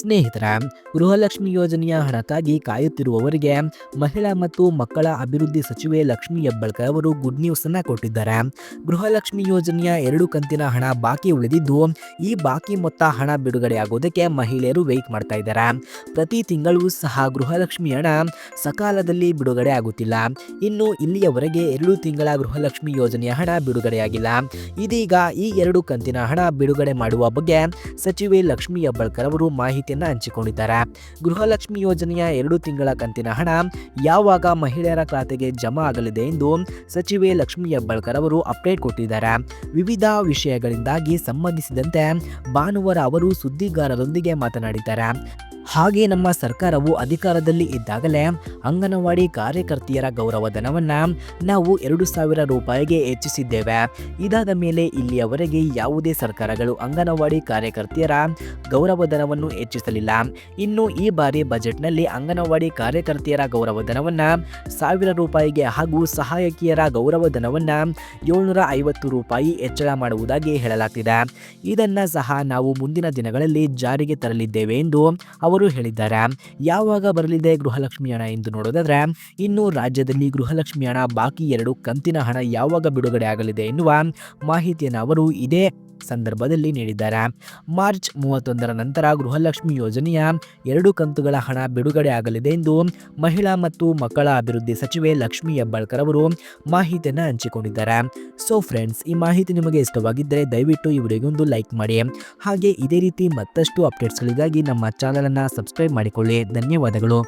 ಸ್ನೇಹಿತರ ಗೃಹಲಕ್ಷ್ಮಿ ಯೋಜನೆಯ ಹಣಕ್ಕಾಗಿ ಕಾಯುತ್ತಿರುವವರಿಗೆ ಮಹಿಳಾ ಮತ್ತು ಮಕ್ಕಳ ಅಭಿವೃದ್ಧಿ ಸಚಿವೆ ಲಕ್ಷ್ಮಿ ಹೆಬ್ಬಾಳ್ಕರ್ ಅವರು ಗುಡ್ ನ್ಯೂಸ್ ಅನ್ನ ಕೊಟ್ಟಿದ್ದಾರೆ. ಗೃಹಲಕ್ಷ್ಮಿ ಯೋಜನೆಯ 2 ಕಂತಿನ ಹಣ ಬಾಕಿ ಉಳಿದಿದ್ದು ಈ ಬಾಕಿ ಮೊತ್ತ ಹಣ ಬಿಡುಗಡೆಯಾಗುವುದಕ್ಕೆ ಮಹಿಳೆಯರು ವೇಟ್ ಮಾಡ್ತಾ ಇದ್ದಾರೆ. ಪ್ರತಿ ತಿಂಗಳು ಸಹ ಗೃಹಲಕ್ಷ್ಮಿ ಹಣ ಸಕಾಲದಲ್ಲಿ ಬಿಡುಗಡೆ ಆಗುತ್ತಿಲ್ಲ. ಇನ್ನು ಇಲ್ಲಿಯವರೆಗೆ 2 ತಿಂಗಳ ಗೃಹಲಕ್ಷ್ಮಿ ಯೋಜನೆಯ ಹಣ ಬಿಡುಗಡೆಯಾಗಿಲ್ಲ. ಇದೀಗ ಈ 2 ಕಂತಿನ ಹಣ ಬಿಡುಗಡೆ ಮಾಡುವ ಬಗ್ಗೆ ಸಚಿವೆ ಲಕ್ಷ್ಮಿ ಹೆಬ್ಬಾಳ್ಕರ್ ಅವರು ಮಾಹಿತಿಯನ್ನ ಹಂಚಿಕೊಂಡಿದ್ದಾರೆ. ಗೃಹಲಕ್ಷ್ಮಿ ಯೋಜನೆಯ 2 ತಿಂಗಳ ಕಂತಿನ ಹಣ ಯಾವಾಗ ಮಹಿಳೆಯರ ಖಾತೆಗೆ ಜಮಾ ಆಗಲಿದೆ ಎಂದು ಸಚಿವೆ ಲಕ್ಷ್ಮಿ ಹೆಬ್ಬಾಳ್ಕರ್ ಅವರು ಅಪ್ಡೇಟ್ ಕೊಟ್ಟಿದ್ದಾರೆ. ವಿವಿಧ ವಿಷಯಗಳಿಂದಾಗಿ ಸಂಬಂಧಿಸಿದಂತೆ ಭಾನುವಾರ ಅವರು ಸುದ್ದಿಗಾರರೊಂದಿಗೆ ಮಾತನಾಡಿದ್ದಾರೆ. ಹಾಗೆ ನಮ್ಮ ಸರ್ಕಾರವು ಅಧಿಕಾರದಲ್ಲಿ ಇದ್ದಾಗಲೇ ಅಂಗನವಾಡಿ ಕಾರ್ಯಕರ್ತೆಯರ ಗೌರವಧನವನ್ನ ನಾವು 2,000 ರೂಪಾಯಿಗೆ ಹೆಚ್ಚಿಸಿದ್ದೇವೆ. ಇದಾದ ಮೇಲೆ ಇಲ್ಲಿಯವರೆಗೆ ಯಾವುದೇ ಸರ್ಕಾರಗಳು ಅಂಗನವಾಡಿ ಕಾರ್ಯಕರ್ತೆಯರ ಗೌರವಧನವನ್ನು ಹೆಚ್ಚಿಸಲಿಲ್ಲ. ಇನ್ನು ಈ ಬಾರಿ ಬಜೆಟ್ನಲ್ಲಿ ಅಂಗನವಾಡಿ ಕಾರ್ಯಕರ್ತೆಯರ ಗೌರವಧನವನ್ನ 1,000 ರೂಪಾಯಿಗೆ ಹಾಗೂ ಸಹಾಯಕಿಯರ ಗೌರವಧನವನ್ನ 750 ರೂಪಾಯಿ ಹೆಚ್ಚಳ ಮಾಡುವುದಾಗಿ ಹೇಳಲಾಗ್ತಿದೆ. ಇದನ್ನ ಸಹ ನಾವು ಮುಂದಿನ ದಿನಗಳಲ್ಲಿ ಜಾರಿಗೆ ತರಲಿದ್ದೇವೆ ಎಂದು ಅವರು ಹೇಳಿದ್ದಾರೆ. ಯಾವಾಗ ಬರಲಿದೆ ಗೃಹಲಕ್ಷ್ಮಿ ಹಣ ಎಂದು ನೋಡೋದಾದ್ರೆ ಇನ್ನು ರಾಜ್ಯದಲ್ಲಿ ಗೃಹಲಕ್ಷ್ಮಿ ಹಣ ಬಾಕಿ 2 ಕಂತಿನ ಹಣ ಯಾವಾಗ ಬಿಡುಗಡೆ ಆಗಲಿದೆ ಎನ್ನುವ ಮಾಹಿತಿಯನ್ನು ಅವರು ಇದೇ ಸಂದರ್ಭದಲ್ಲಿ ನೀಡಿದ್ದಾರೆ. ಮಾರ್ಚ್ 31ರ ನಂತರ ಗೃಹಲಕ್ಷ್ಮಿ ಯೋಜನೆಯ 2 ಕಂತುಗಳ ಹಣ ಬಿಡುಗಡೆ ಆಗಲಿದೆ ಎಂದು ಮಹಿಳಾ ಮತ್ತು ಮಕ್ಕಳ ಅಭಿವೃದ್ಧಿ ಸಚಿವೆ ಲಕ್ಷ್ಮಿ ಹೆಬ್ಬಾಳ್ಕರ್ ಅವರು ಮಾಹಿತಿಯನ್ನು ಹಂಚಿಕೊಂಡಿದ್ದಾರೆ. ಸೊ ಫ್ರೆಂಡ್ಸ್, ಈ ಮಾಹಿತಿ ನಿಮಗೆ ಇಷ್ಟವಾಗಿದ್ದರೆ ದಯವಿಟ್ಟು ಈ ವಿಡಿಯೋಗೆ ಒಂದು ಲೈಕ್ ಮಾಡಿ. ಹಾಗೆ ಇದೇ ರೀತಿ ಮತ್ತಷ್ಟು ಅಪ್ಡೇಟ್ಸ್ಗಳಿಗಾಗಿ ನಮ್ಮ ಚಾನಲನ್ನು ಸಬ್ಸ್ಕ್ರೈಬ್ ಮಾಡಿಕೊಳ್ಳಿ. ಧನ್ಯವಾದಗಳು.